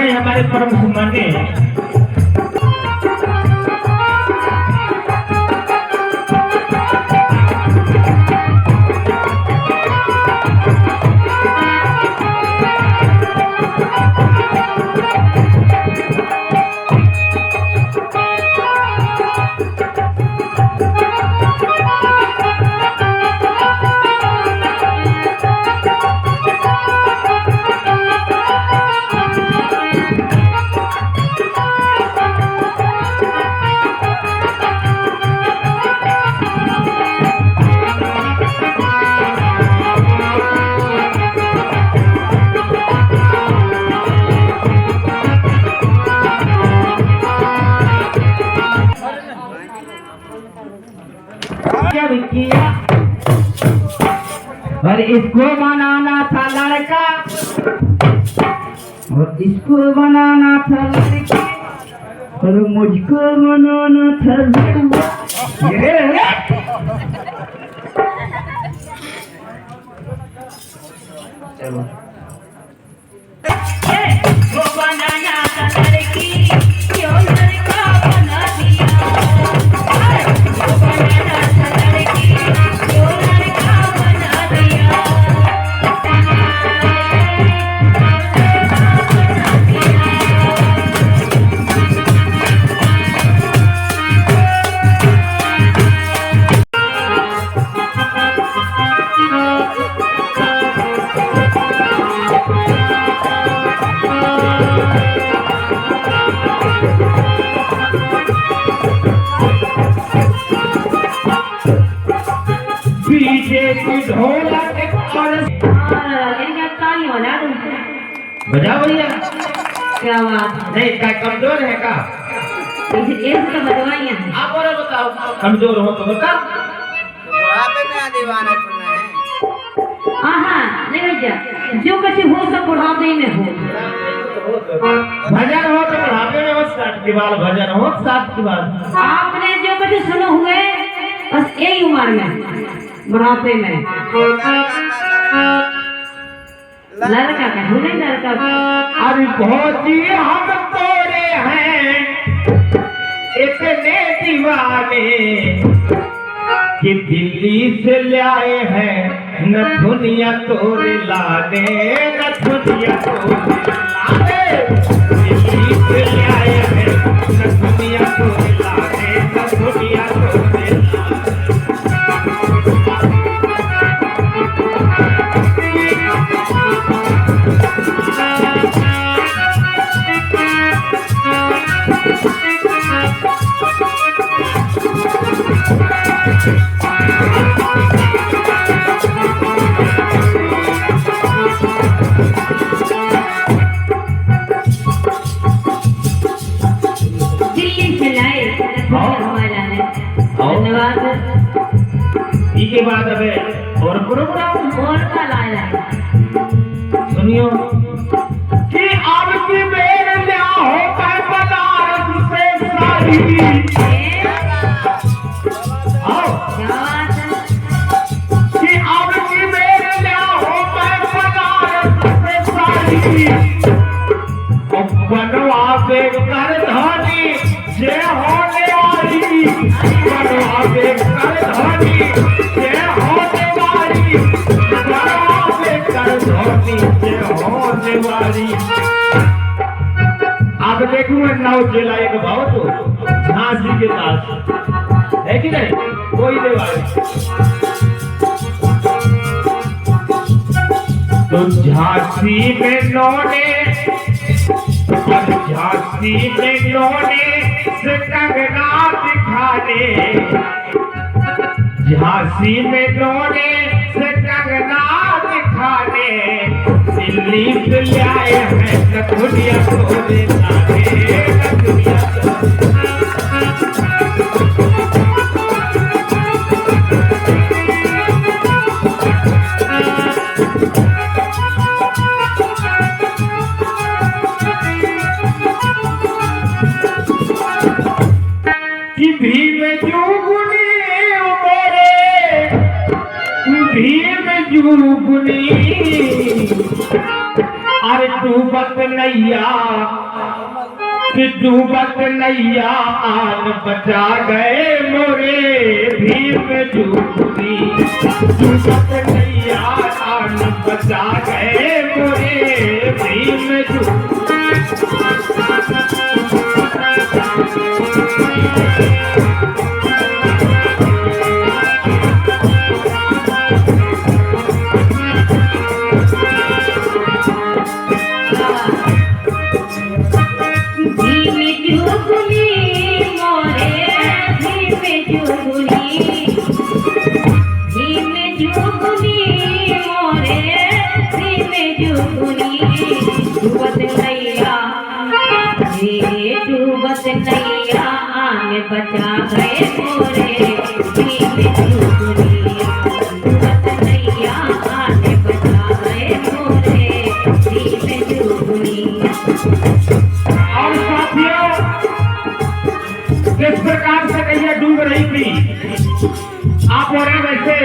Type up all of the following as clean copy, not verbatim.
हैं हमारे परम मान्य किया और इसको बनाना था लड़का और इसको बनाना था लड़की और मुझको बनाना था लड़का। चलो वो बनाना था लड़की क्यों लड़का बना दिया वो बनाना था लड़की क्यों लड़का बना दिया बजा भैया क्या बात नहीं का कमजोर है का इसका बदवाइयां हैं। आप और बताओ कमजोर हो तो बता बुढ़ापे में दीवाना सुनना है। हाँ नहीं भैया जो कुछ हो सब बुढ़ापे में हो भजन हो तो बुढ़ापे में हो 60 की बात भजन हो 60 की बात आपने जो कुछ सुने हुए बस यही उम्र में बुढ़ापे में लड़का का हो नहीं लड़का अरे भौजी हम तोरे हैं इतने दीवाने कि दिल्ली से ले आए हैं न दुनिया तोरे लाने न दुनिया तोरे लाने दिल्ली से ले आए हैं न दुनिया तोरे लाने न दुनिया तोरे लाने के बाद अबे और प्रोग्राम और का लाया सुनियो कि अब की बेर ले होता है बनारस से साड़ी आओ कि अब की बेर ले होता है बनारस से साड़ी अब बनवा पे कर धानी जे होने वाली बनवा पे कर धानी अब देखूंगा नाव चला एक भाव तो झांसी के पास है कि नहीं कोई देवाली तो झांसी में नौने झांसी में नौने से कंगना दिखाने झांसी में नौने से कंगना दिखाने दिल्ली से ले आए हैं कथुनिया तोरे लाने कथुनिया कि भीम जुगनी उमरे भीम जुगनी अरे डूबत नैया कि डूबत नैया आन बचा गए मोरे भीम जुगनी डूबत नैया आन बचा गए मोरे भीम जुगनी डूबत नैया आने बचा गए मोरे भीम जुगनी डूबत नैया आने बचा गए मोरे भीम जुगनी। और साथियों जिस प्रकार से नैया डूब रही थी आप और वैसे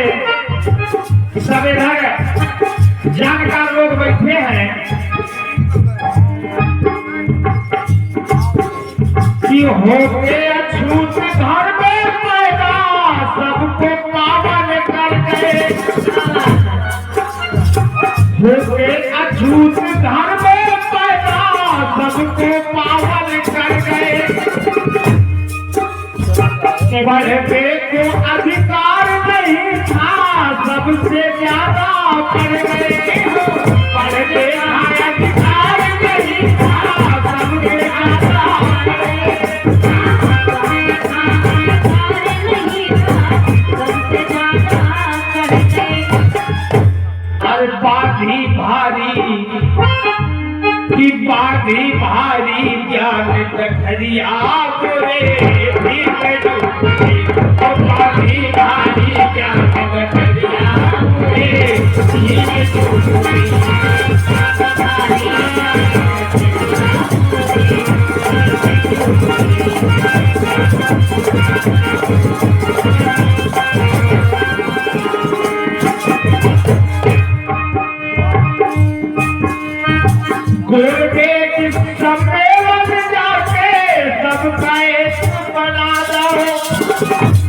सब इधर जानकार लोग बैठे हैं कि होके अछूत घर में पैदा सबको पावन कर गए होके अछूत घर में पैदा सबको पावन कर गए पढ़ने को अधिकार नहीं था सबसे ज्यादा पढ़ गए पढ़ने का अधिकार नहीं था सबसे ज्यादा पढ़ गए अरे बाधी भारी की बाधी भारी ज्ञान दखरिया बोले भीम जुगनी और बाधी भारी ज्ञान दखरिया बोले भीम जुगनी। सम्मेलन जाके सबका एक बना दो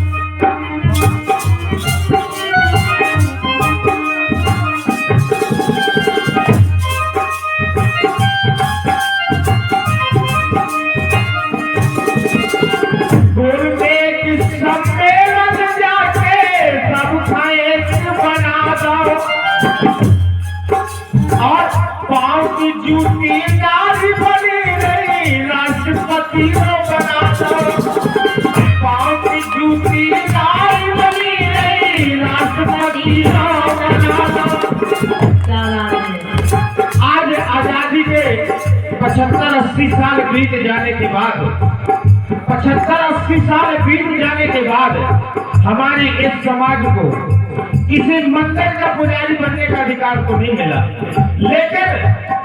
गुरुदेव सम्मेलन जाके सबका एक बना दो और पाँव की जूती नारी बनी नहीं राष्ट्रपति को बना दो पाँव की जूती नारी बनी नहीं राष्ट्रपति को बना दो। आज आजादी के 75-80 साल बीत जाने के बाद 75-80 साल बीत जाने के बाद हमारे इस समाज को किसी मंदिर का पुजारी बनने का अधिकार तो नहीं मिला लेकिन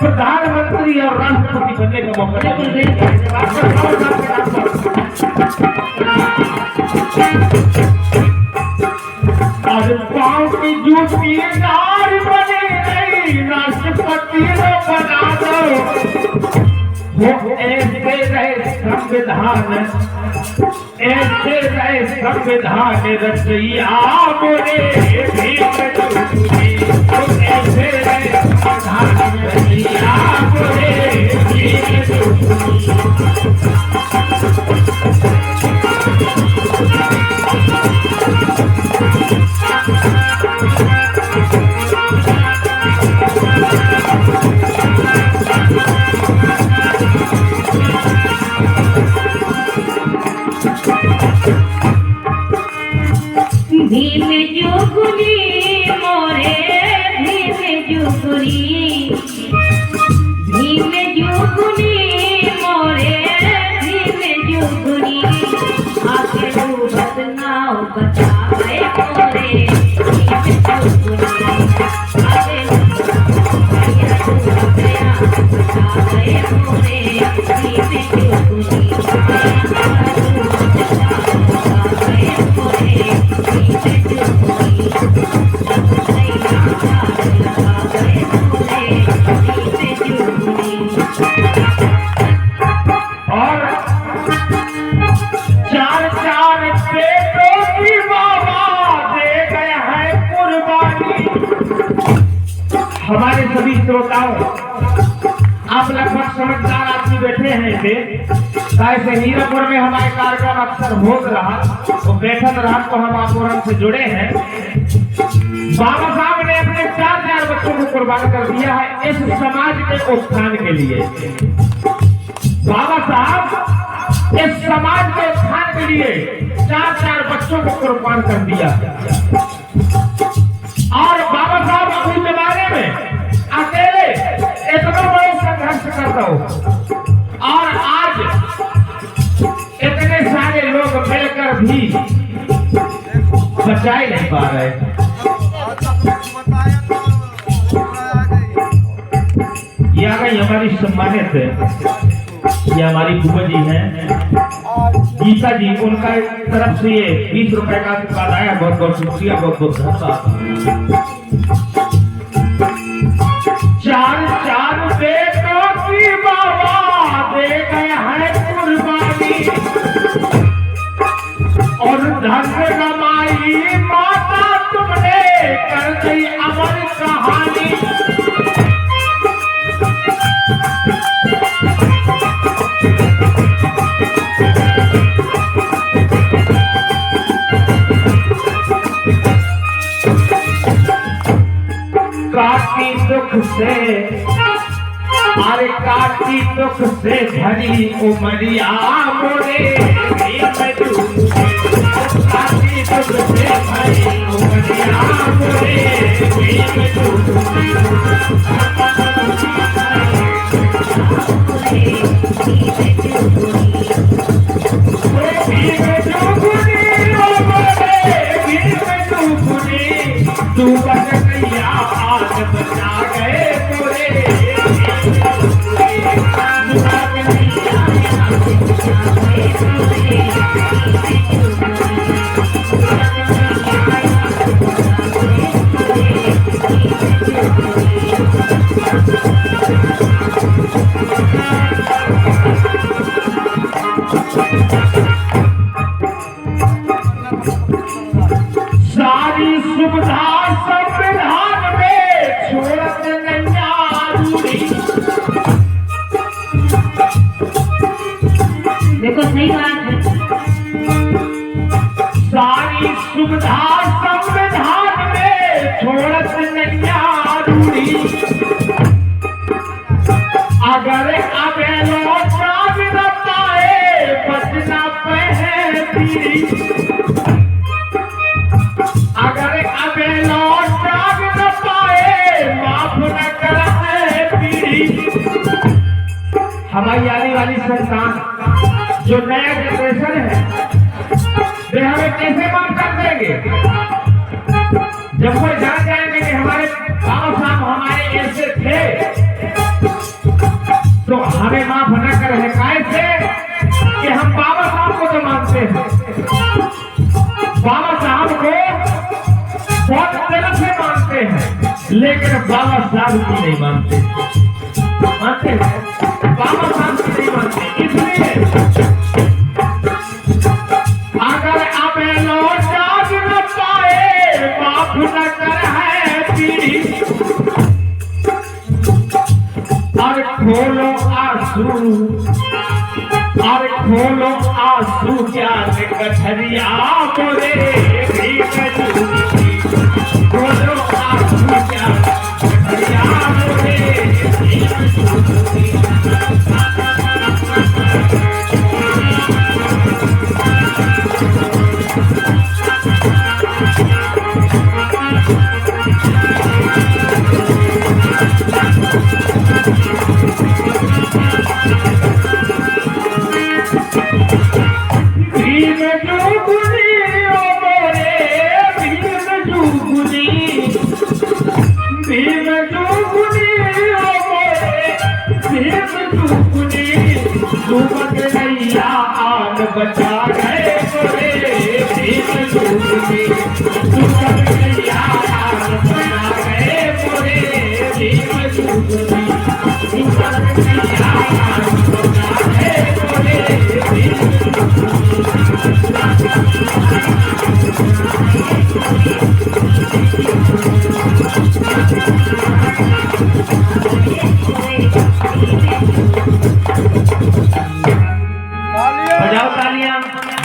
प्रधानमंत्री और राष्ट्रपति बनने का मौका आज पाँव की जूती नारी बनी नहीं राष्ट्रपति बना दो वो ऐसे रहे संविधान ऐसे रहे संविधान रचैया बोले भीम जुगनी ऐसे रहे संविधान रचैया बोले भीम जुगनी। भीम जुगनी मोरे भीम जुगनी भीम जुगनी मोरे भीम जुगनी आके डूबत नाव बचा गए मोरे भीम जुगनी आके डूब गया बचा गए मोरे भीम जुगनी हमारे सभी श्रोताओं, आप लगभग समझदार आदमी बैठे हैं थे, कैसे हीरापुर में हमारे कार्यक्रम अक्सर हो रहा तो बैठक रहा तो हम आप से जुड़े हैं। बाबा साहब ने अपने 4 बच्चों को कुर्बान कर दिया है इस समाज के उत्थान के लिए। बाबा साहब इस समाज के उत्थान के लिए 4 बच्चों को कुर्बान कर दिया। और बाबा साहब अपने जमाने में अकेले इतना बड़ा संघर्ष करता हो और आज इतने सारे लोग मिलकर भी बचाए नहीं पा रहे। ये आ गई हमारी सम्मानित, ये हमारी बुआ जी हैं गीता जी, उनका तरफ से ये 20 रुपए का आशीर्वाद आया। बहुत बहुत शुक्रिया, बहुत बहुत धन्यवाद। 4 बेटों की बाबा दे गए हैं कुर्बानी और धन कमाई माता तुमने कर दी अमर कहानी। काटी दुख से, अरे काटी दुख से भरी उमरिया मोरे, काटी दुख से भरी उमरिया मोरे, तू बच गया आज बचा गए पूरे। सारी सुविधा संविधान में छोड़त नैया रूढ़ी। देखो सही बात है। सारी सुविधा संविधान में छोड़त नैया रूढ़ी। अगर अब लौटा न पाए बचना पे पीढ़ी। अगर अब लौटा न पाए माफ न करे पीढ़ी। हमारी आने वाली संतान जो नया जनरेशन है वे हमें कैसे माफ कर देंगे? जब वो जान जाएंगे कि हमारे बाबा साहब हमारे ऐसे थे तो हमें माफ न करे। कैसे कि हम बाबा साहब को तो मानते हैं, बाबा साहब को बहुत तरह से मानते हैं, लेकिन बाबा साहब की नहीं मानते। मानते हैं बाबा साहब की नहीं मानते। इसलिए अगर अब लौटा न पाए माफ न कर है पीढ़ी। और खोलो आंसू, और खोलो आंसू ज्ञान कथरिया मोरे, खोलो आंसू ज्ञान कथरिया मोरे। भीम जुगुनी ओ मोरे, भीम जुगुनी, भीम जुगुनी ओ मोरे, भीम जुगुनी। डूबत नैया आन बचा गए मोरे, भीम जुगुनी। डूबत नैया आन बचा गए मोरे, भीम जुगुनी। डूबत नैया आन बचा गए मोरे, भीम जुगुनी।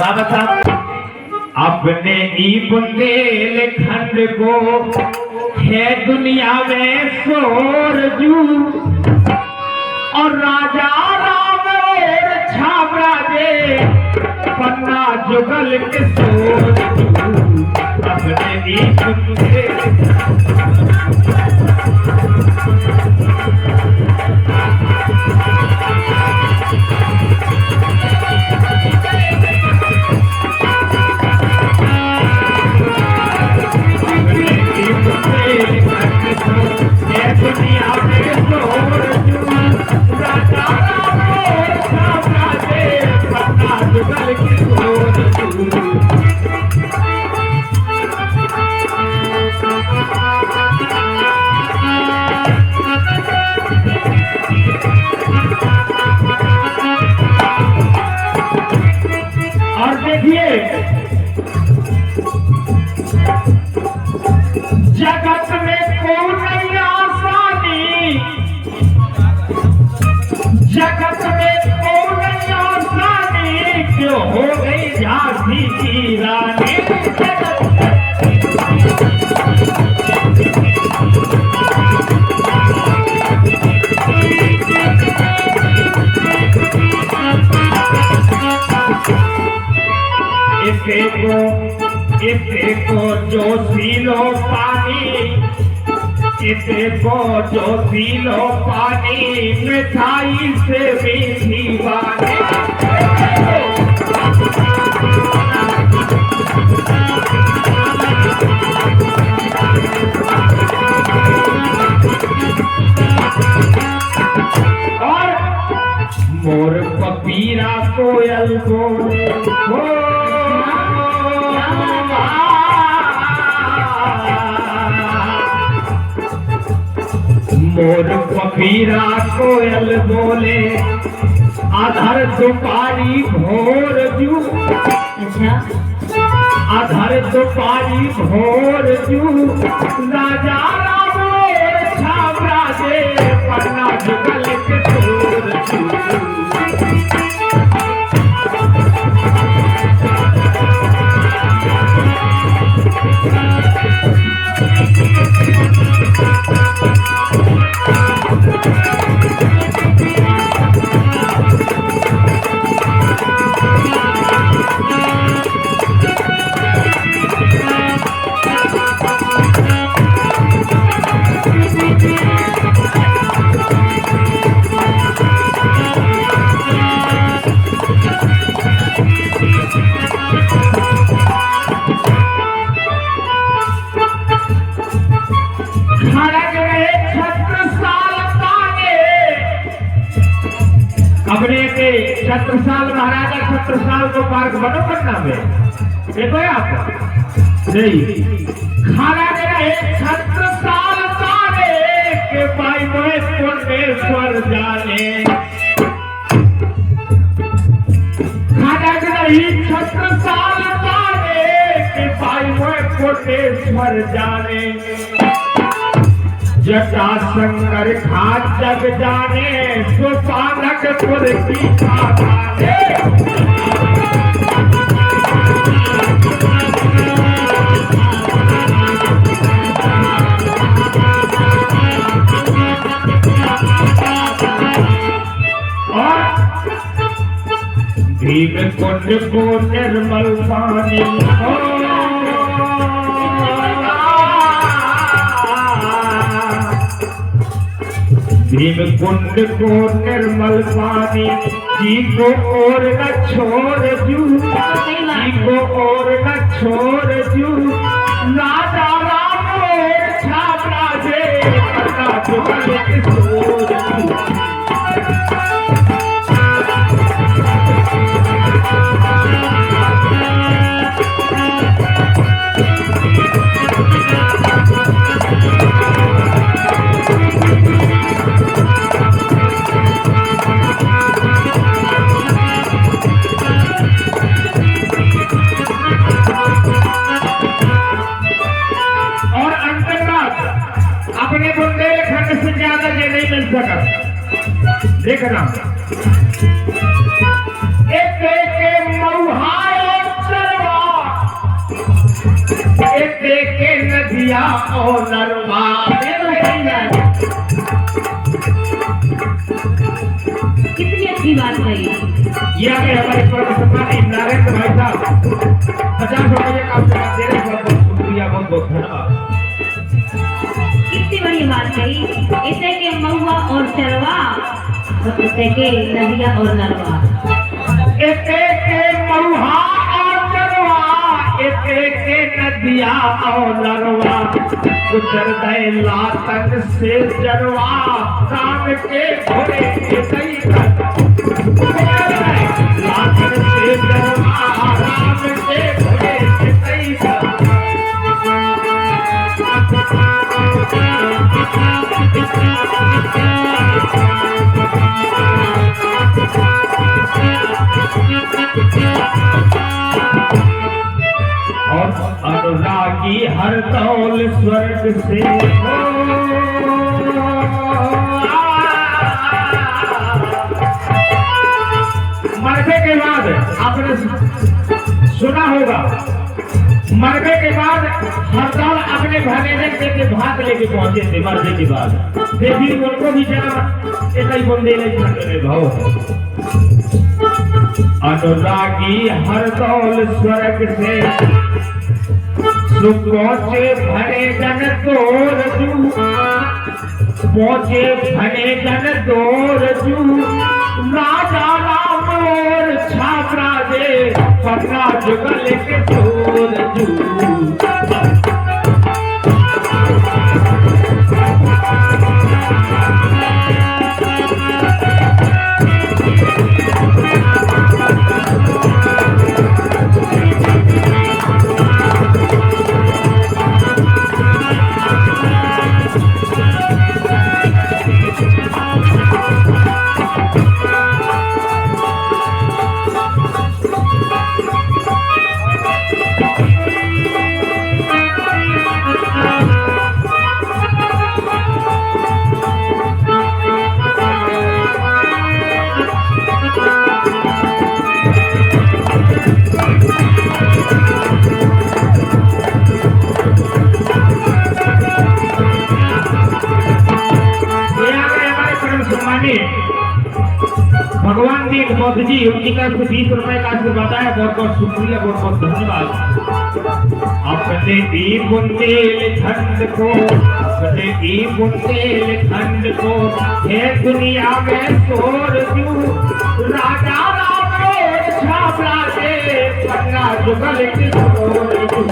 बाबा साहब अपने ही बुंदेलखंड को है दुनिया में शोर जू और राजा राम और छाबरा दे पन्ना जुगल के शोर जू अपने ही और देखिए जगत में कोई नहीं आसानी, जगत में कोई नहीं आसानी क्यों हो गई झांसी की रानी। इसे को जो पीलो पानी, इसे को जो पीलो पानी मिठाई से मीठी वाणी। और मोर पपीरा कोयल बोले मोर पपीरा कोयल बोले आधर दुपारी भोर जू। अच्छा आधर दुपारी भोर जू राजा राम और छाबरा दे पन्ना जुगल के शोर जू। अपने के छत्रसाल महाराजा छत्रसाल को पार्क बनो पटना में देखो आप नहीं खाना मेरा एक छत्रसाल तारे के भाई मोहे कोटेश्वर जाने। खाना मेरा एक छत्रसाल तारे के भाई मोहे कोटेश्वर जाने। जटा शंकर खाट जग जाने सुपानकपुर की खाने। और भीम कुंड को निर्मल पानी भीम कुंड को निर्मल पानी जी को और न छोड़ जू, जी को और न छोड़ जू राजा राम और छाबरा दे पन्ना जुगल के शोर जू। अपने बुंदेलखंड से ज्यादा ये नहीं मिल सका। देखना एक मऊहाए देखे नदिया और नरवा कितनी अच्छी बात कही। ये आगे हमारे सम्मानित नारायण भाई साहब 50 रुपये का दे रहे, बहुत बहुत शुक्रिया, बहुत बहुत धन्यवाद। कितनी बड़ी बात कही। इसे के महुआ और चरवा, इसे के नदिया और नरवा, इसे के महुआ और चरवा, इसे के नदिया और नरवा, गुजर गए लातन से जरवा, काम के घोड़े के कई लातन से जरवा, राम के घोड़े के कई और अनुरागी हर दौल स्वर्ग से मरने के बाद आपने सुना होगा, मरने के बाद हर दौल अपने भगेजन के भाग लेके पहुंचे थे। मरने के बाद देवी उनको भी जन्म एक ही बंदे ने भाव है। अनुरागी हर दौल स्वर्ग से सुख पहुंचे भरे जन तोर जू, पहुंचे भरे जन तोर जू, राजा राम और छात्रा दे पन्ना जुगल के तोर जू। भगवान जी बौद्ध जी उनकी तरफ से 20 रुपए का आशीर्वाद है, बहुत बहुत शुक्रिया, बहुत बहुत धन्यवाद। अपने ही बुंदेलखंड को, अपने ही बुंदेलखंड को है दुनिया में शोर दूं, राजा राम और छापरा से पन्ना जुगल की शोर दूं।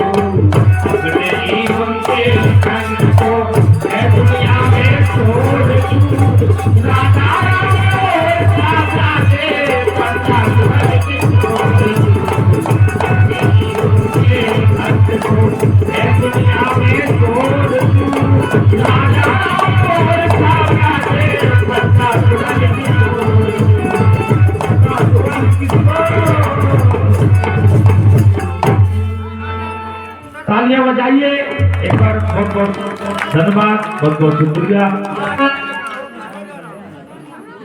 अपने ही बुंदेलखंड को है दुनिया में शोर दूं, राजा राम और छापरा से पन्ना जुगल की शोर दूं। दुनिया में शोर दूं, राजा और छापरा से पन्ना जुगल की शोर दूं। तालियां बजाइए एक बार। बहुत बहुत धन्यवाद, बहुत बहुत शुक्रिया।